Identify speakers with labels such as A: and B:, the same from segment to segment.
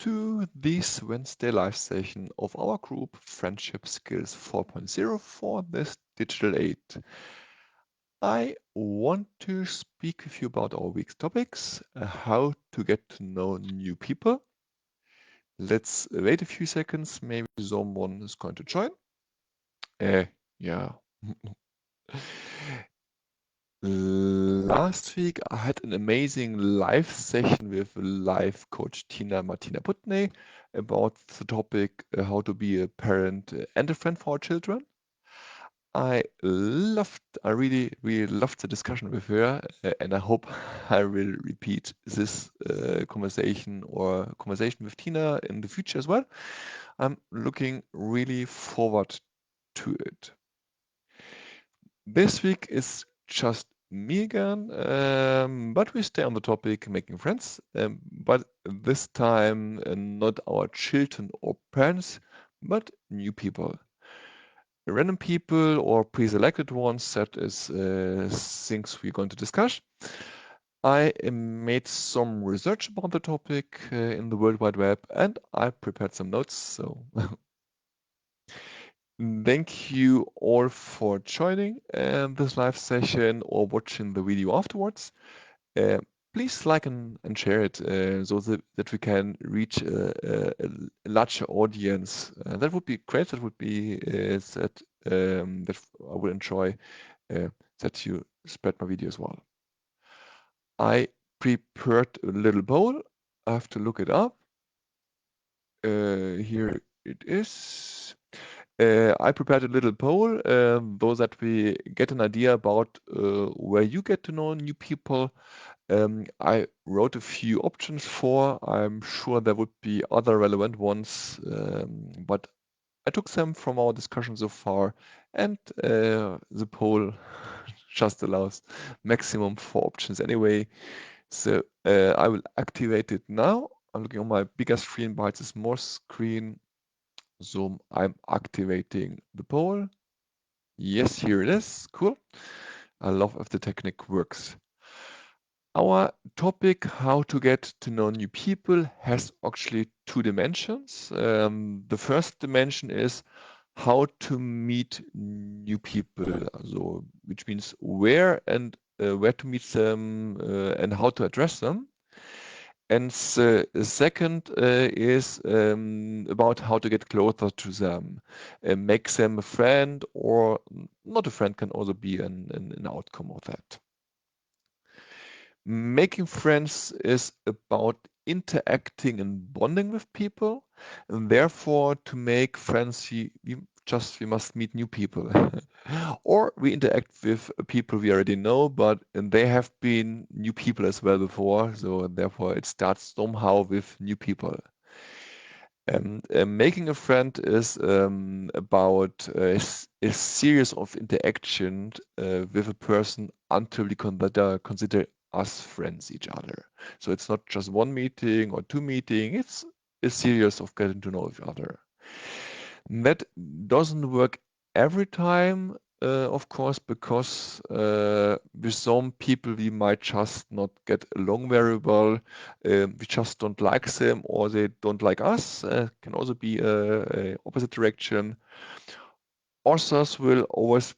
A: to this Wednesday live session of our group Friendship Skills 4.0 for this digital age. I want to speak with you about our week's topics, how to get to know new people. Let's wait a few seconds, maybe someone is going to join. Yeah. Last week, I had an amazing live session with live coach Martina Putney about the topic how to be a parent and a friend for our children. I really, really loved the discussion with her, and I hope I will repeat this conversation with Tina in the future as well. I'm looking really forward to it. This week is just me again, but we stay on the topic making friends, but this time not our children or parents, but new people. Random people or pre-selected ones, that is things we're going to discuss. I made some research about the topic in the World Wide Web and I prepared some notes, so thank you all for joining this live session or watching the video afterwards. Uh, please like and share it so that we can reach a larger audience. That would be great. That would be that I would enjoy that you spread my video as well. I prepared a little poll. I have to look it up. Here it is. I prepared a little poll so that we get an idea about where you get to know new people. I wrote a few options for. I'm sure there would be other relevant ones, but I took them from our discussion so far, and the poll just allows maximum 4 options anyway. So I will activate it now. I'm looking on my bigger screen, but it's a small screen. So I'm activating the poll. Yes, here it is. Cool. I love if the technique works. Our topic, how to get to know new people, has actually 2 dimensions. The first dimension is how to meet new people, so which means where to meet them and how to address them. And the second is about how to get closer to them, make them a friend, or not a friend can also be an outcome of that. Making friends is about interacting and bonding with people, and therefore to make friends we must meet new people. Or we interact with people we already know, but they have been new people as well before, so therefore it starts somehow with new people. And making a friend is about a series of interactions with a person until we consider us friends each other. So it's not just one meeting or 2 meetings, it's a series of getting to know each other. That doesn't work every time, of course, because with some people we might just not get along very well. We just don't like them or they don't like us. Can also be a opposite direction. Authors will always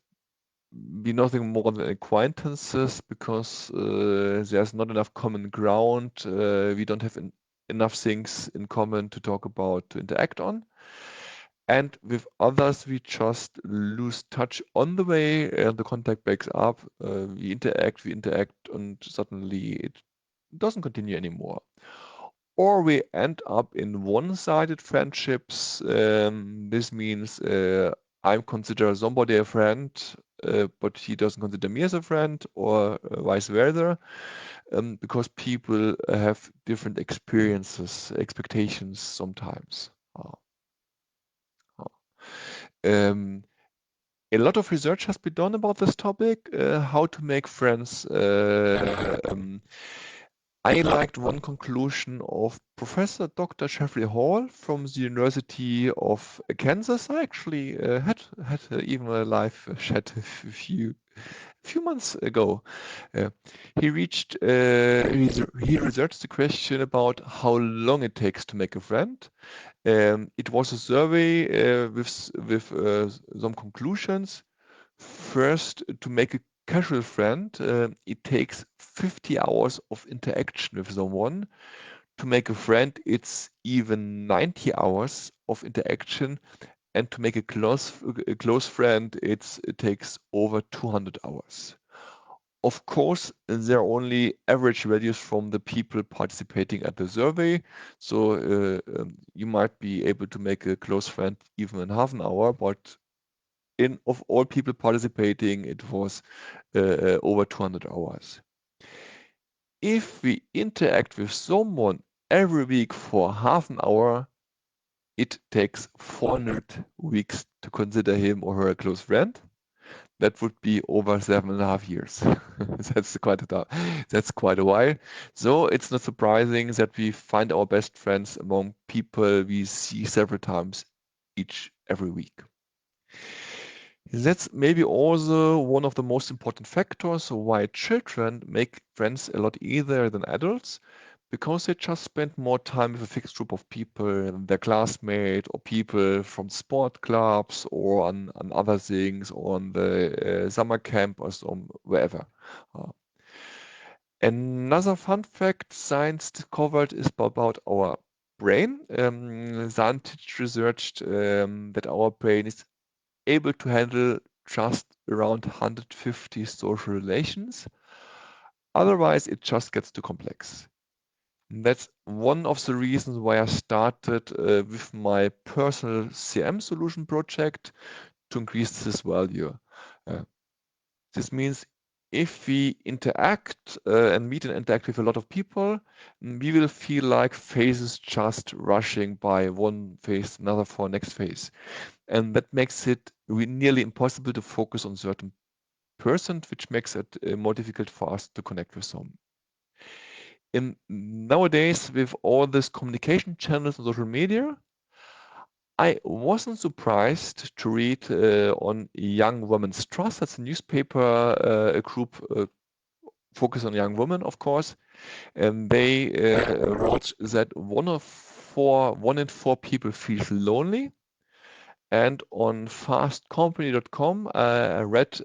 A: be nothing more than acquaintances because there's not enough common ground. We don't have enough things in common to talk about, to interact on. And with others, we just lose touch on the way, and the contact breaks up. We interact, and suddenly it doesn't continue anymore. Or we end up in one-sided friendships. This means I consider somebody a friend, but he doesn't consider me as a friend, or vice versa, because people have different experiences, expectations sometimes. Um, a lot of research has been done about this topic, how to make friends. I liked one conclusion of Professor Dr. Jeffrey Hall from the University of Kansas. I actually had even a live chat a few months ago. Uh, he researched the question about how long it takes to make a friend. It was a survey with some conclusions. First, to make a casual friend, it takes 50 hours of interaction with someone. To make a friend, it's even 90 hours of interaction. And to make a close friend, it takes over 200 hours. Of course, there are only average values from the people participating at the survey. So you might be able to make a close friend even in half an hour, but of all people participating, it was over 200 hours. If we interact with someone every week for half an hour, it takes 400 weeks to consider him or her a close friend. That would be over 7.5 years. That's quite a while. So it's not surprising that we find our best friends among people we see several times every week. That's maybe also one of the most important factors why children make friends a lot easier than adults, because they just spend more time with a fixed group of people, their classmates or people from sport clubs or on other things, or on the summer camp or some wherever. Uh, Another fun fact science discovered is about our brain. Scientists researched that our brain is able to handle just around 150 social relations. Otherwise, it just gets too complex. And that's one of the reasons why I started with my personal CM solution project to increase this value. Uh, this means if we interact and meet and interact with a lot of people, we will feel like phases just rushing by one phase, another for next phase. And that makes it nearly impossible to focus on certain person, which makes it more difficult for us to connect with some. Nowadays, with all these communication channels and social media, I wasn't surprised to read on Young Women's Trust. That's a newspaper, a group focused on young women, of course. And they wrote that one in four people feels lonely. And on fastcompany.com, I read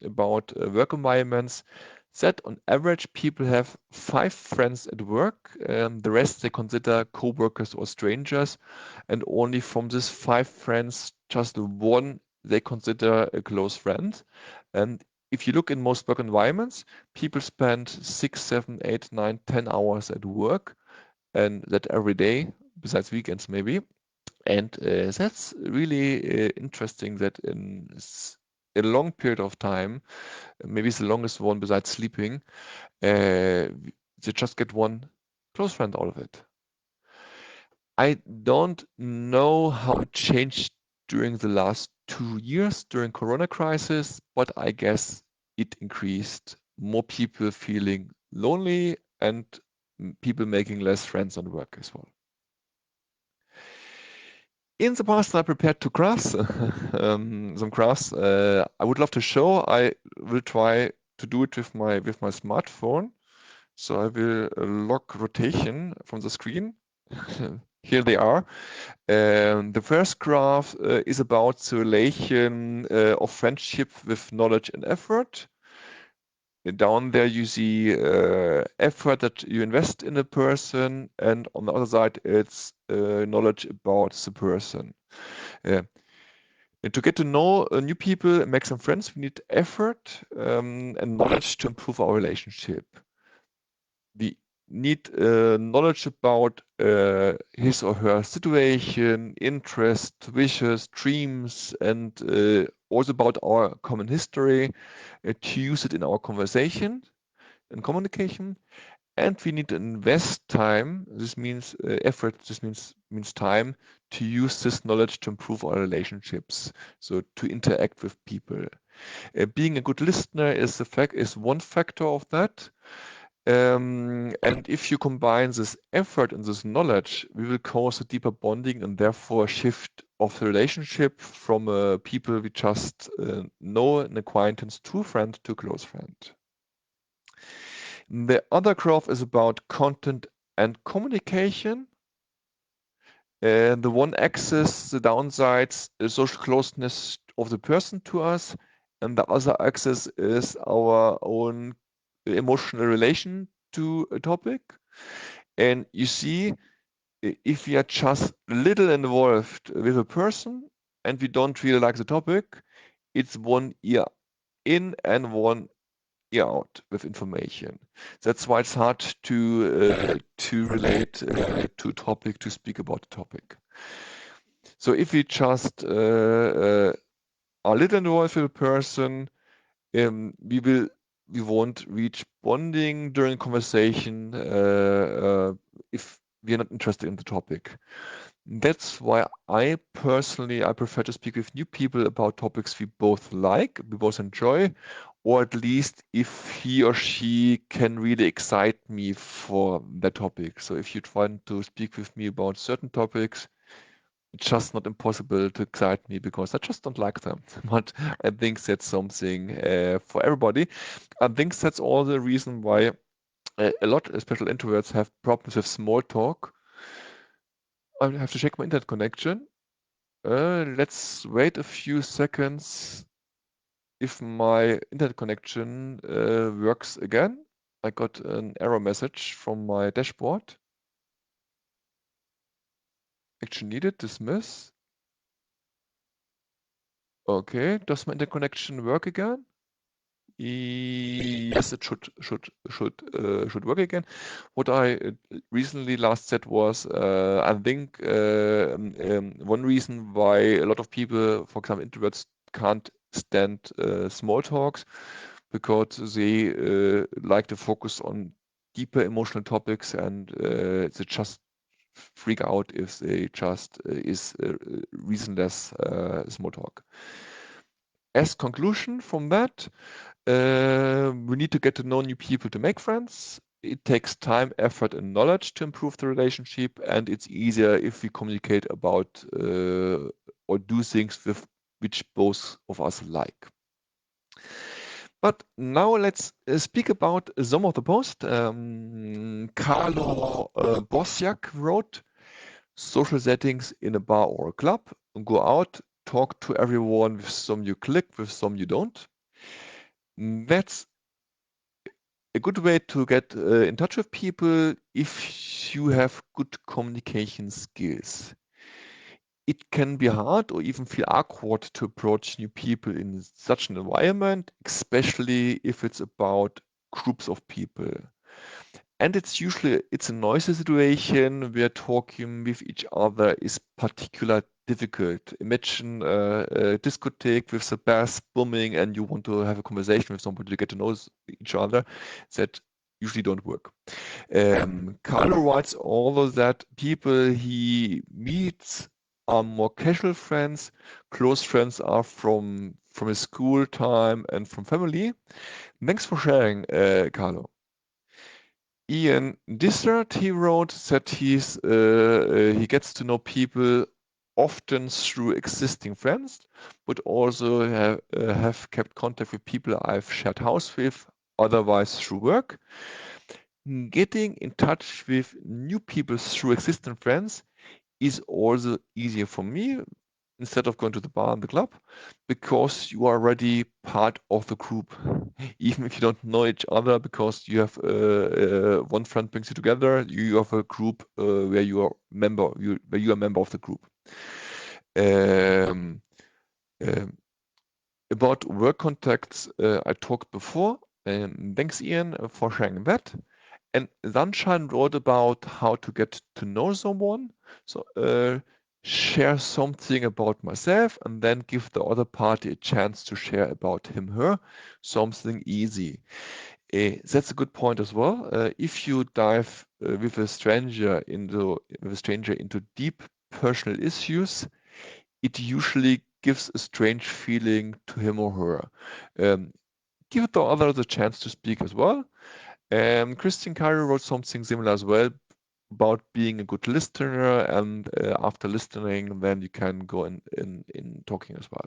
A: about work environments that on average people have 5 friends at work. The rest they consider co-workers or strangers. And only from these 5 friends, just one they consider a close friend. And if you look in most work environments, people spend 6, 7, 8, 9, 10 hours at work, and that every day, besides weekends maybe. And that's really interesting that in a long period of time, maybe it's the longest one besides sleeping, they just get one close friend out of it. I don't know how it changed during the last 2 years during Corona crisis, but I guess it increased. More people feeling lonely and people making less friends on work as well. In the past, I prepared 2 graphs, some graphs. I would love to show. I will try to do it with my smartphone. So I will lock rotation from the screen. Here they are. The first graph is about the relation of friendship with knowledge and effort. Down there you see effort that you invest in a person, and on the other side it's knowledge about the person. And to get to know new people and make some friends, we need effort and knowledge to improve our relationship. We need knowledge about his or her situation, interest, wishes, dreams, and also about our common history to use it in our conversation and communication. And we need to invest time. This means effort. This means time to use this knowledge to improve our relationships. So to interact with people. Being a good listener is one factor of that. And if you combine this effort and this knowledge, we will cause a deeper bonding and therefore a shift of the relationship from people we just know, an acquaintance, to a friend, to a close friend. The other graph is about content and communication. The one axis, the downsides, is social closeness of the person to us, and the other axis is our own emotional relation to a topic. And you see, if we are just a little involved with a person and we don't really like the topic, it's one ear in and one ear out with information. That's why it's hard to relate to a topic, to speak about the topic. So if we just are a little involved with a person, we won't reach bonding during conversation if we are not interested in the topic. That's why I prefer to speak with new people about topics we both like, we both enjoy, or at least if he or she can really excite me for that topic. So if you try to speak with me about certain topics, it's just not impossible to excite me because I just don't like them. But I think that's something for everybody. I think that's all the reason why a lot, especially introverts, have problems with small talk. I have to check my internet connection. Let's wait a few seconds if my internet connection works again. I got an error message from my dashboard. Action needed, dismiss. Okay, does my internet connection work again? Yes, it should work again. What I recently last said was, I think one reason why a lot of people, for example, introverts, can't stand small talks because they like to focus on deeper emotional topics and they just freak out if they just is reasonless small talk. As conclusion from that, we need to get to know new people to make friends. It takes time, effort, and knowledge to improve the relationship, and it's easier if we communicate about or do things with which both of us like. But now let's speak about some of the posts. Carlo Bosjak wrote, social settings in a bar or a club, go out, talk to everyone, with some you click, with some you don't. That's a good way to get in touch with people if you have good communication skills. It can be hard or even feel awkward to approach new people in such an environment, especially if it's about groups of people. And it's a noisy situation where talking with each other is particularly difficult. Imagine a discotheque with the bass booming and you want to have a conversation with somebody to get to know each other. That usually don't work. Carlo writes although that people he meets are more casual friends, close friends are from his school time and from family. Thanks for sharing, Carlo. Ian Dissert, he wrote that he gets to know people often through existing friends, but also have kept contact with people I've shared house with, otherwise through work. Getting in touch with new people through existing friends is also easier for me instead of going to the bar and the club because you are already part of the group, even if you don't know each other, because you have one friend brings you together. You have a group where you are a member of the group. Um, um, about work contacts, I talked before. Thanks, Ian, for sharing that. And Sunshine wrote about how to get to know someone. So share something about myself and then give the other party a chance to share about him, her, something easy. That's a good point as well. If you dive with a stranger into deep personal issues, it usually gives a strange feeling to him or her. Give the other the chance to speak as well. Christian Cairo wrote something similar as well about being a good listener, and after listening, then you can go in talking as well.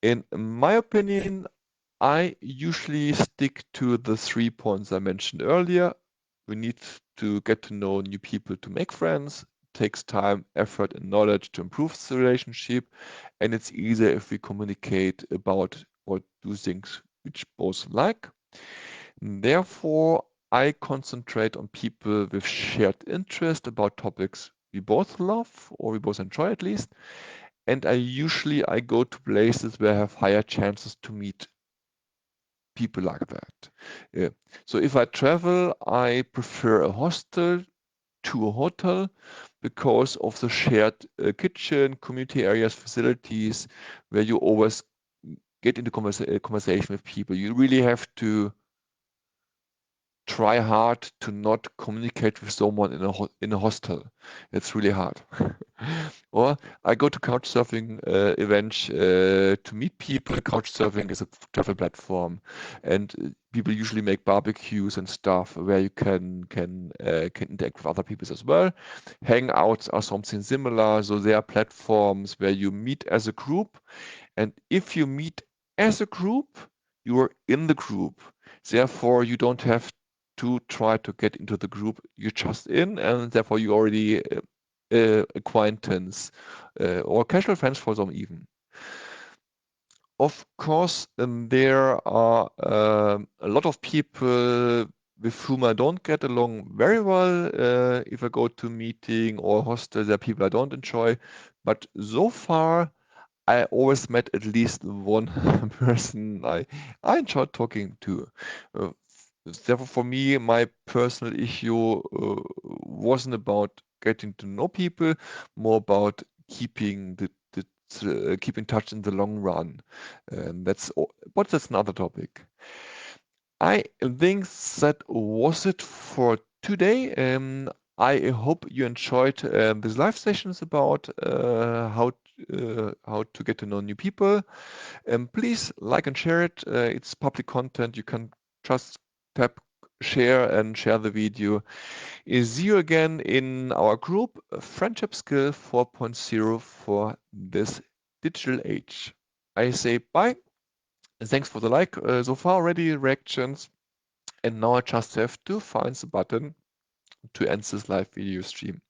A: In my opinion, I usually stick to the 3 points I mentioned earlier. We need to get to know new people to make friends. It takes time, effort, and knowledge to improve the relationship, and it's easier if we communicate about or do things which both like. Therefore, I concentrate on people with shared interest about topics we both love or we both enjoy at least. And I go to places where I have higher chances to meet people like that. Yeah. So if I travel, I prefer a hostel to a hotel because of the shared kitchen, community areas, facilities, where you always get into conversation with people. You really have to try hard to not communicate with someone in a hostel. It's really hard. Or I go to couchsurfing events to meet people. Couchsurfing is a travel platform, and people usually make barbecues and stuff where you can interact with other people as well. Hangouts are something similar. So they are platforms where you meet as a group, and if you meet as a group, you are in the group. Therefore, you don't have to try to get into the group. You're just in, and therefore you already acquaintance or casual friends for some even. Of course, there are a lot of people with whom I don't get along very well. If I go to a meeting or hostel, there are people I don't enjoy. But so far, I always met at least one person I enjoyed talking to. Uh, Therefore, for me, my personal issue wasn't about getting to know people, more about keeping keep in touch in the long run. But that's another topic. I think that was it for today. I hope you enjoyed this live sessions about how to get to know new people. Please like and share it. It's public content. You can just tap share and share the video. See you again in our group Friendship Skill 4.0 for this digital age. I say bye. Thanks for the like so far already reactions. And now I just have to find the button to end this live video stream.